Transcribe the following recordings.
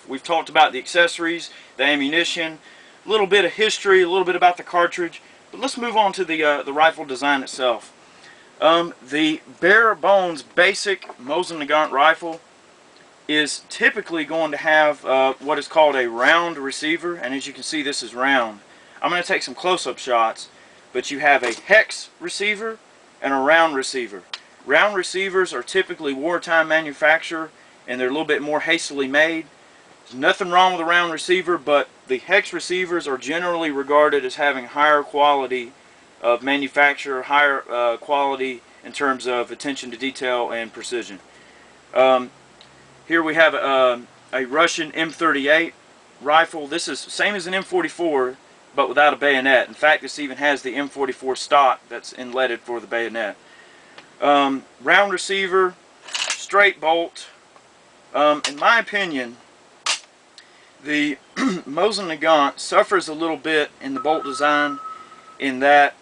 We've talked about the accessories, the ammunition, a little bit of history, a little bit about the cartridge, but let's move on to the rifle design itself. The bare bones basic Mosin Nagant rifle is typically going to have what is called a round receiver, and as you can see, this is round. I'm going to take some close-up shots, but you have a hex receiver and a round receiver. Round receivers are typically wartime manufacture, and they're a little bit more hastily made. There's nothing wrong with a round receiver, but the hex receivers are generally regarded as having higher quality of manufacture, higher quality in terms of attention to detail and precision. Here we have a Russian M38 rifle. This is same as an M44, but without a bayonet. In fact, this even has the M44 stock that's inletted for the bayonet. Round receiver, straight bolt. In my opinion, the Mosin Nagant suffers a little bit in the bolt design in that,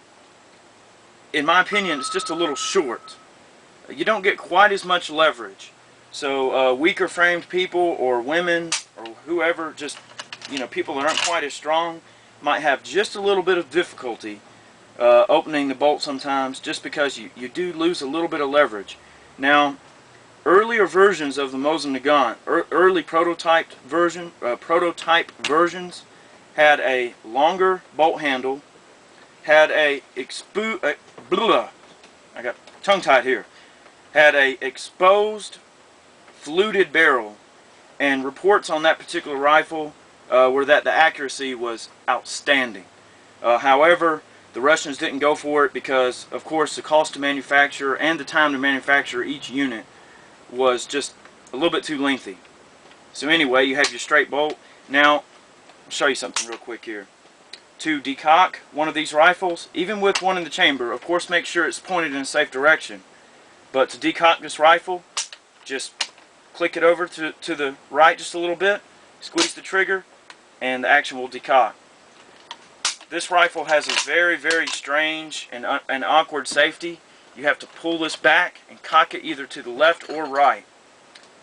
in my opinion, it's just a little short. You don't get quite as much leverage. So weaker framed people or women or whoever, just, you know, people that aren't quite as strong might have just a little bit of difficulty opening the bolt sometimes, just because you do lose a little bit of leverage. Now, earlier versions of the Mosin Nagant, early prototype versions had a longer bolt handle, had I got tongue-tied here, had a exposed fluted barrel, and reports on that particular rifle were that the accuracy was outstanding. However, the Russians didn't go for it because, of course, the cost to manufacture and the time to manufacture each unit was just a little bit too lengthy. So anyway, you have your straight bolt. Now, I'll show you something real quick here. To decock one of these rifles, even with one in the chamber, of course make sure it's pointed in a safe direction. But to decock this rifle, just click it over to the right just a little bit, squeeze the trigger, and the action will decock. This rifle has a very, very strange and awkward safety. You have to pull this back and cock it either to the left or right.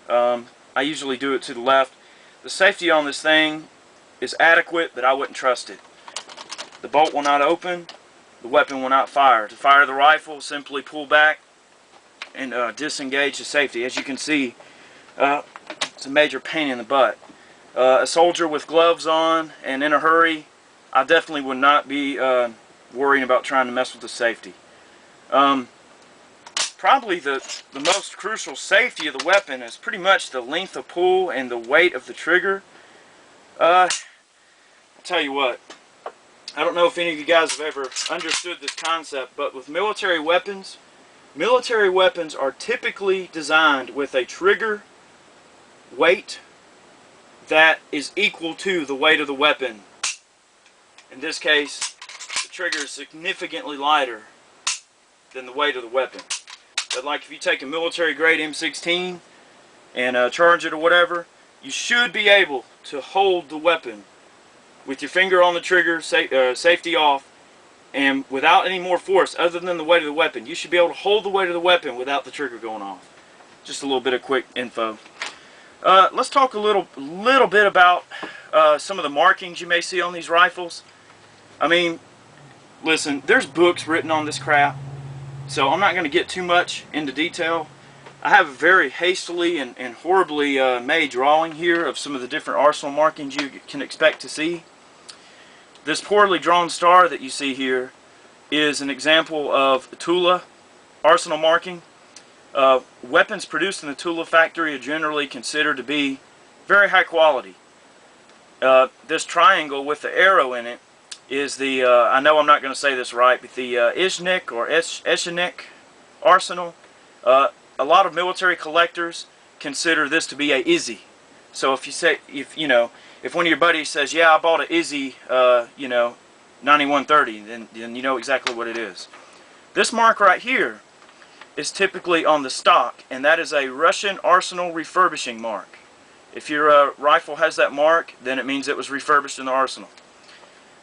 I usually do it to the left. The safety on this thing is adequate, but I wouldn't trust it. The bolt will not open, the weapon will not fire. To fire the rifle, simply pull back and disengage the safety. As you can see, it's a major pain in the butt. A soldier with gloves on and in a hurry, I definitely would not be worrying about trying to mess with the safety. Probably the most crucial safety of the weapon is pretty much the length of pull and the weight of the trigger. I'll tell you what, I don't know if any of you guys have ever understood this concept, but with military weapons are typically designed with a trigger weight that is equal to the weight of the weapon. In this case, the trigger is significantly lighter than the weight of the weapon. But like if you take a military grade M16 and charge it or whatever, you should be able to hold the weapon with your finger on the trigger, safety off, and without any more force other than the weight of the weapon. You should be able to hold the weight of the weapon without the trigger going off. Just a little bit of quick info. Let's talk a little bit about some of the markings you may see on these rifles. I mean, listen, there's books written on this crap, so I'm not going to get too much into detail. I have a very hastily and horribly made drawing here of some of the different arsenal markings you can expect to see. This poorly drawn star that you see here is an example of Tula arsenal marking. Weapons produced in the Tula factory are generally considered to be very high quality. This triangle with the arrow in it is the, I know I'm not going to say this right, but the Izhnik or Eshenik arsenal. A lot of military collectors consider this to be a Izzy. So if you say, if one of your buddies says, yeah, I bought an Izzy, 9130, then you know exactly what it is. This mark right here is typically on the stock, and that is a Russian arsenal refurbishing mark. If your rifle has that mark, then it means it was refurbished in the arsenal.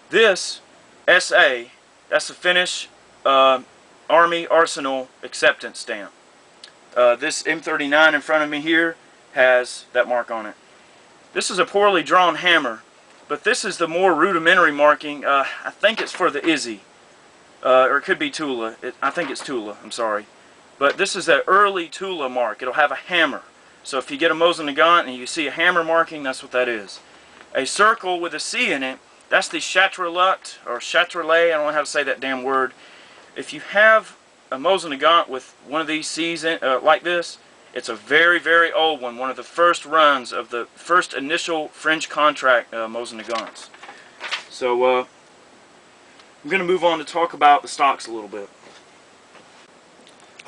This SA, that's the Finnish Army Arsenal Acceptance Stamp. This M39 in front of me here has that mark on it. This is a poorly drawn hammer, but this is the more rudimentary marking. I think it's for the Izzy, or it could be Tula. I think it's Tula, I'm sorry. But this is an early Tula mark. It'll have a hammer. So if you get a Mosin Nagant and you see a hammer marking, that's what that is. A circle with a C in it, that's the Chatrelut, or Chatrelet, I don't know how to say that damn word. If you have a Mosin Nagant with one of these C's in, like this, it's a very, very old one of the first runs of the first initial French contract Mosin Nagants. So I'm going to move on to talk about the stocks a little bit.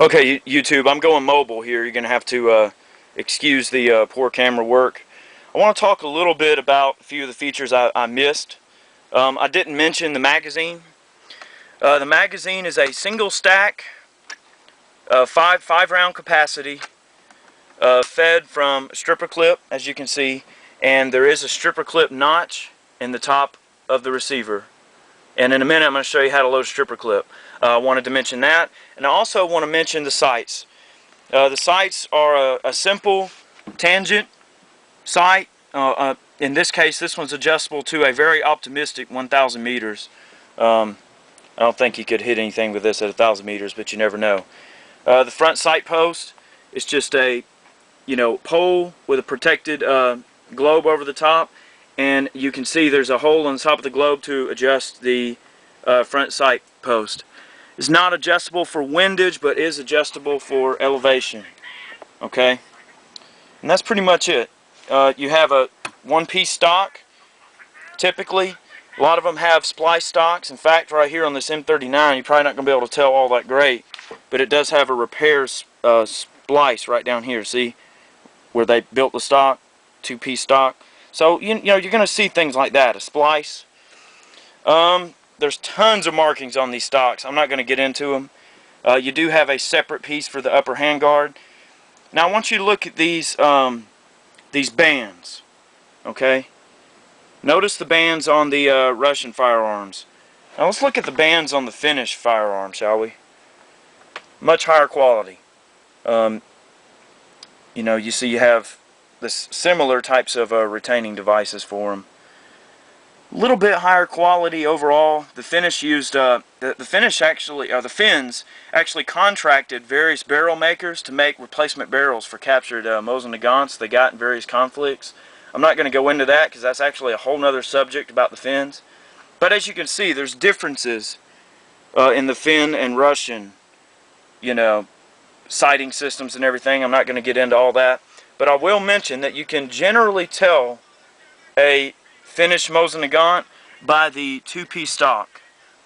Okay, YouTube, I'm going mobile here. You're going to have to excuse the poor camera work. I want to talk a little bit about a few of the features I missed. I didn't mention the magazine. The magazine is a single stack, five round capacity, fed from a stripper clip, as you can see, and there is a stripper clip notch in the top of the receiver. And in a minute I'm going to show you how to load a stripper clip. I wanted to mention that, and I also want to mention the sights. The sights are a simple tangent sight. In this case, this one's adjustable to a very optimistic 1,000 meters. I don't think you could hit anything with this at 1,000 meters, but you never know. The front sight post is just a pole with a protected globe over the top, and you can see there's a hole on the top of the globe to adjust the front sight post. It's not adjustable for windage, but is adjustable for elevation. Okay, and that's pretty much it. You have a one-piece stock. Typically, a lot of them have splice stocks. In fact, right here on this M39, you're probably not going to be able to tell all that great, but it does have a repair splice right down here. See where they built the stock, two-piece stock. So you know you're going to see things like that, a splice. There's tons of markings on these stocks. I'm not going to get into them. You do have a separate piece for the upper handguard. Now I want you to look at these bands. Okay. Notice the bands on the Russian firearms. Now let's look at the bands on the Finnish firearm, shall we? Much higher quality. You see you have this similar types of retaining devices for them. A little bit higher quality overall. The Finnish used the Finns actually contracted various barrel makers to make replacement barrels for captured Mosin Nagants they got in various conflicts. I'm not going to go into that because that's actually a whole nother subject about the Finns. But as you can see, there's differences in the Finn and Russian, sighting systems and everything. I'm not going to get into all that. But I will mention that you can generally tell a Finnish Mosin Nagant by the two-piece stock.